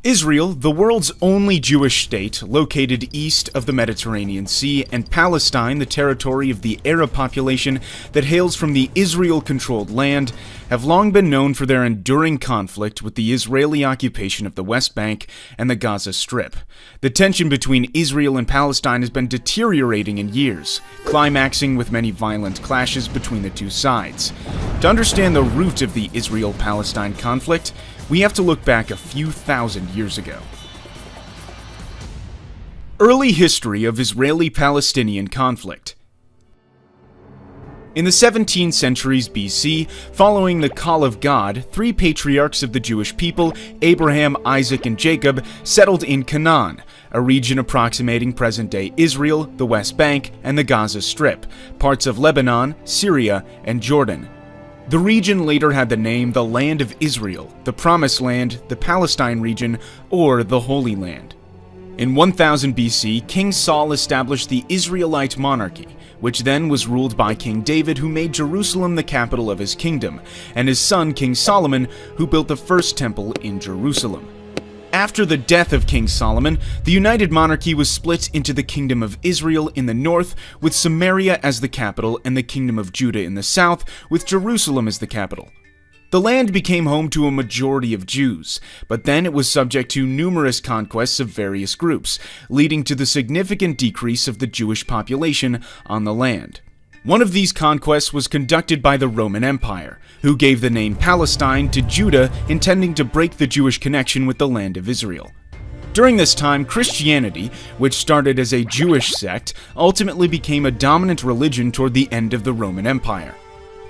Israel, the world's only Jewish state, located east of the Mediterranean Sea, and Palestine, the territory of the Arab population that hails from the Israel-controlled land, have long been known for their enduring conflict with the Israeli occupation of the West Bank and the Gaza Strip. The tension between Israel and Palestine has been deteriorating in years, climaxing with many violent clashes between the two sides. To understand the root of the Israel-Palestine conflict, we have to look back a few thousand years ago. Early history of Israeli-Palestinian conflict. In the 17th centuries BC, following the call of God, three patriarchs of the Jewish people, Abraham, Isaac, and Jacob, settled in Canaan, a region approximating present-day Israel, the West Bank, and the Gaza Strip, parts of Lebanon, Syria, and Jordan. The region later had the name the Land of Israel, the Promised Land, the Palestine region, or the Holy Land. In 1000 BC, King Saul established the Israelite monarchy, which then was ruled by King David, who made Jerusalem the capital of his kingdom, and his son King Solomon, who built the first temple in Jerusalem. After the death of King Solomon, the united monarchy was split into the Kingdom of Israel in the north, with Samaria as the capital, and the Kingdom of Judah in the south, with Jerusalem as the capital. The land became home to a majority of Jews, but then it was subject to numerous conquests of various groups, leading to the significant decrease of the Jewish population on the land. One of these conquests was conducted by the Roman Empire, who gave the name Palestine to Judah, intending to break the Jewish connection with the land of Israel. During this time, Christianity, which started as a Jewish sect, ultimately became a dominant religion toward the end of the Roman Empire.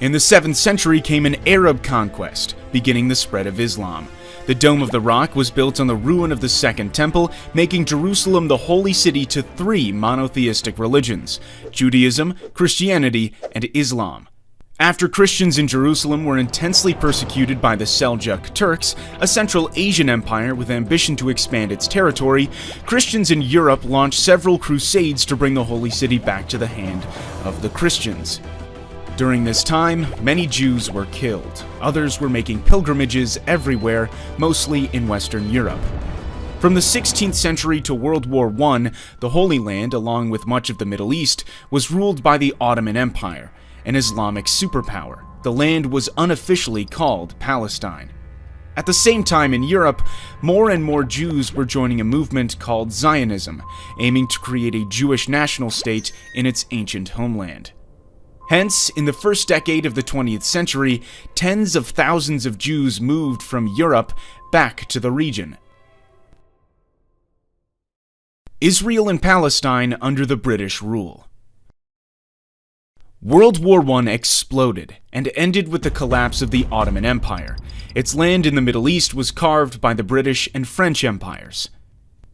In the 7th century came an Arab conquest, beginning the spread of Islam. The Dome of the Rock was built on the ruin of the Second Temple, making Jerusalem the holy city to three monotheistic religions: Judaism, Christianity, and Islam. After Christians in Jerusalem were intensely persecuted by the Seljuk Turks, a Central Asian empire with ambition to expand its territory, Christians in Europe launched several crusades to bring the holy city back to the hand of the Christians. During this time, many Jews were killed. Others were making pilgrimages everywhere, mostly in Western Europe. From the 16th century to World War I, the Holy Land, along with much of the Middle East, was ruled by the Ottoman Empire, an Islamic superpower. The land was unofficially called Palestine. At the same time in Europe, more and more Jews were joining a movement called Zionism, aiming to create a Jewish national state in its ancient homeland. Hence, in the first decade of the 20th century, tens of thousands of Jews moved from Europe back to the region. Israel and Palestine under the British rule. World War I exploded and ended with the collapse of the Ottoman Empire. Its land in the Middle East was carved by the British and French empires.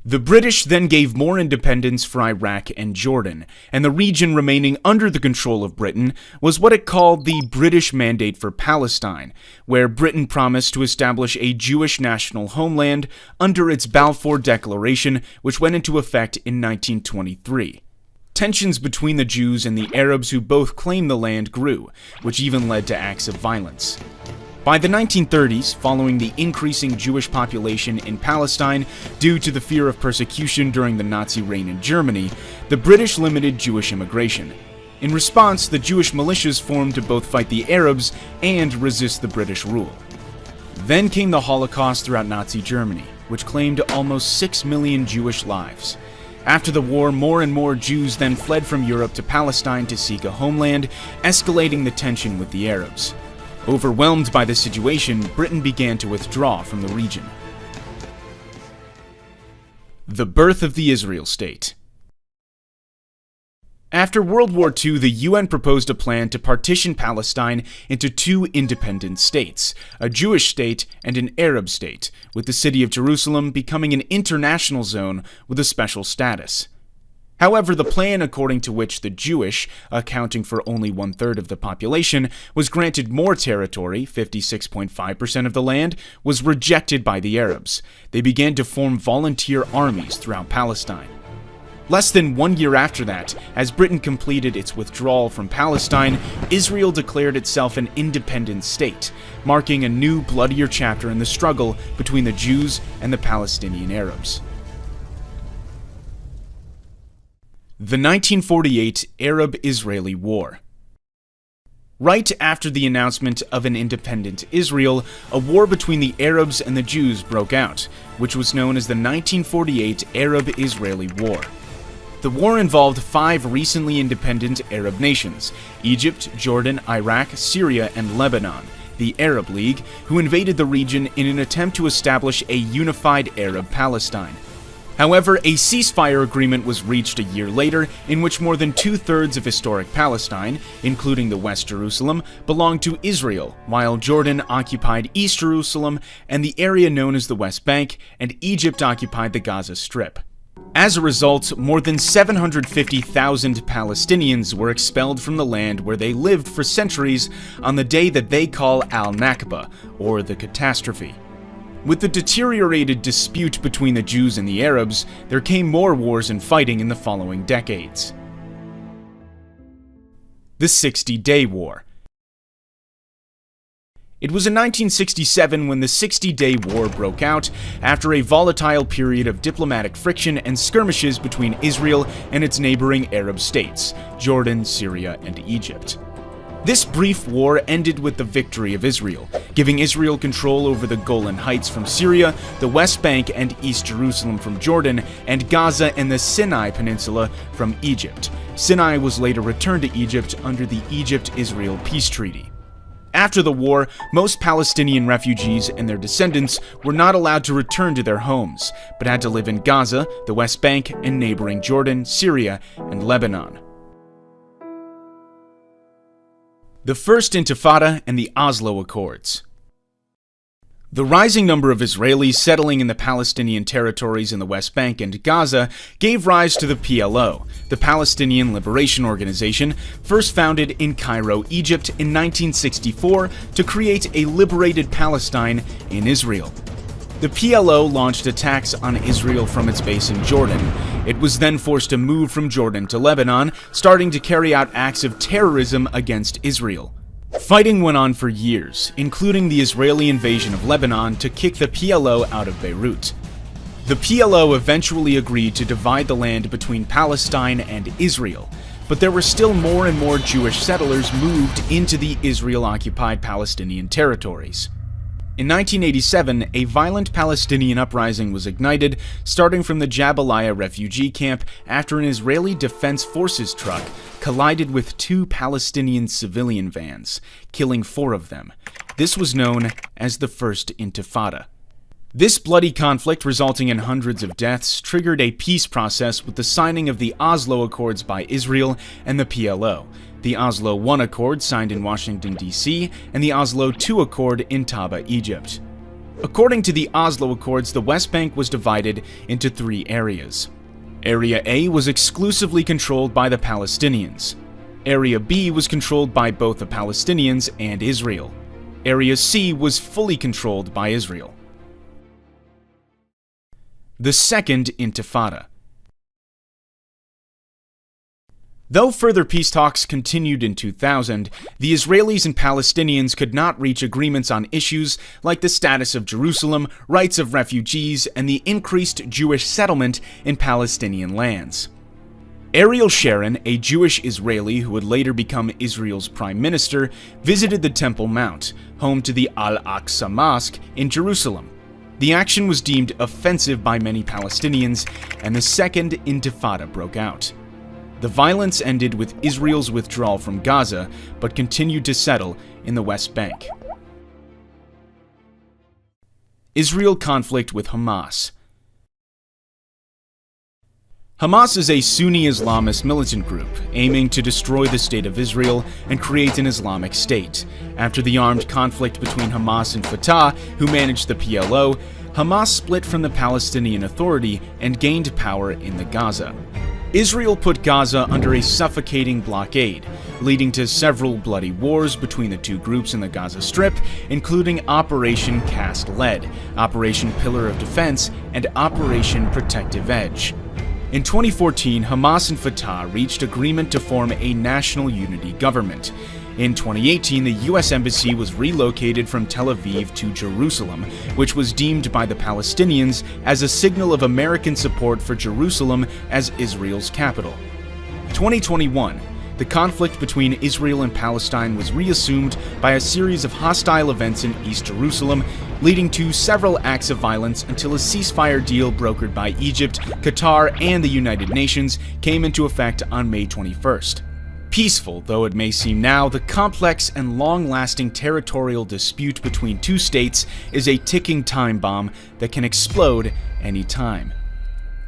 The British then gave more independence for Iraq and Jordan, and the region remaining under the control of Britain was what it called the British Mandate for Palestine, where Britain promised to establish a Jewish national homeland under its Balfour Declaration, which went into effect in 1923. Tensions between the Jews and the Arabs who both claimed the land grew, which even led to acts of violence. By the 1930s, following the increasing Jewish population in Palestine due to the fear of persecution during the Nazi reign in Germany, the British limited Jewish immigration. In response, the Jewish militias formed to both fight the Arabs and resist the British rule. Then came the Holocaust throughout Nazi Germany, which claimed almost 6 million Jewish lives. After the war, more and more Jews then fled from Europe to Palestine to seek a homeland, escalating the tension with the Arabs. Overwhelmed by the situation, Britain began to withdraw from the region. The birth of the Israel state. After World War II, the UN proposed a plan to partition Palestine into two independent states, a Jewish state and an Arab state, with the city of Jerusalem becoming an international zone with a special status. However, the plan according to which the Jewish, accounting for only 1/3 of the population, was granted more territory, 56.5% of the land, was rejected by the Arabs. They began to form volunteer armies throughout Palestine. Less than 1 year after that, as Britain completed its withdrawal from Palestine, Israel declared itself an independent state, marking a new, bloodier chapter in the struggle between the Jews and the Palestinian Arabs. The 1948 Arab-Israeli War. Right after the announcement of an independent Israel, a war between the Arabs and the Jews broke out, which was known as the 1948 Arab-Israeli War. The war involved 5 recently independent Arab nations: Egypt, Jordan, Iraq, Syria, and Lebanon, the Arab League, who invaded the region in an attempt to establish a unified Arab Palestine. However, a ceasefire agreement was reached a year later in which more than 2/3 of historic Palestine, including the West Jerusalem, belonged to Israel, while Jordan occupied East Jerusalem and the area known as the West Bank, and Egypt occupied the Gaza Strip. As a result, more than 750,000 Palestinians were expelled from the land where they lived for centuries on the day that they call Al-Nakba, or the catastrophe. With the deteriorated dispute between the Jews and the Arabs, there came more wars and fighting in the following decades. The 60-Day War. It was in 1967 when the 60-Day War broke out after a volatile period of diplomatic friction and skirmishes between Israel and its neighboring Arab states, Jordan, Syria, and Egypt. This brief war ended with the victory of Israel, giving Israel control over the Golan Heights from Syria, the West Bank and East Jerusalem from Jordan, and Gaza and the Sinai Peninsula from Egypt. Sinai was later returned to Egypt under the Egypt-Israel Peace Treaty. After the war, most Palestinian refugees and their descendants were not allowed to return to their homes, but had to live in Gaza, the West Bank, and neighboring Jordan, Syria, and Lebanon. The First Intifada and the Oslo Accords. The rising number of Israelis settling in the Palestinian territories in the West Bank and Gaza gave rise to the PLO, the Palestinian Liberation Organization, first founded in Cairo, Egypt in 1964 to create a liberated Palestine in Israel. The PLO launched attacks on Israel from its base in Jordan. It was then forced to move from Jordan to Lebanon, starting to carry out acts of terrorism against Israel. Fighting went on for years, including the Israeli invasion of Lebanon to kick the PLO out of Beirut. The PLO eventually agreed to divide the land between Palestine and Israel, but there were still more and more Jewish settlers moved into the Israel-occupied Palestinian territories. In 1987, a violent Palestinian uprising was ignited, starting from the Jabalia refugee camp after an Israeli Defense Forces truck collided with 2 Palestinian civilian vans, killing 4 of them. This was known as the First Intifada. This bloody conflict, resulting in hundreds of deaths, triggered a peace process with the signing of the Oslo Accords by Israel and the PLO, the Oslo I Accord signed in Washington, D.C., and the Oslo II Accord in Taba, Egypt. According to the Oslo Accords, the West Bank was divided into 3 areas. Area A was exclusively controlled by the Palestinians. Area B was controlled by both the Palestinians and Israel. Area C was fully controlled by Israel. The Second Intifada. Though further peace talks continued in 2000, the Israelis and Palestinians could not reach agreements on issues like the status of Jerusalem, rights of refugees, and the increased Jewish settlement in Palestinian lands. Ariel Sharon, a Jewish Israeli who would later become Israel's prime minister, visited the Temple Mount, home to the Al-Aqsa Mosque in Jerusalem. The action was deemed offensive by many Palestinians, and the Second Intifada broke out. The violence ended with Israel's withdrawal from Gaza, but continued to settle in the West Bank. Israel conflict with Hamas. Hamas is a Sunni Islamist militant group aiming to destroy the State of Israel and create an Islamic State. After the armed conflict between Hamas and Fatah, who managed the PLO, Hamas split from the Palestinian Authority and gained power in the Gaza. Israel put Gaza under a suffocating blockade, leading to several bloody wars between the two groups in the Gaza Strip, including Operation Cast Lead, Operation Pillar of Defense, and Operation Protective Edge. In 2014, Hamas and Fatah reached agreement to form a national unity government. In 2018, the U.S. Embassy was relocated from Tel Aviv to Jerusalem, which was deemed by the Palestinians as a signal of American support for Jerusalem as Israel's capital. 2021. The conflict between Israel and Palestine was reassumed by a series of hostile events in East Jerusalem, leading to several acts of violence until a ceasefire deal brokered by Egypt, Qatar, and the United Nations came into effect on May 21st. Peaceful though it may seem now, the complex and long-lasting territorial dispute between two states is a ticking time bomb that can explode any time.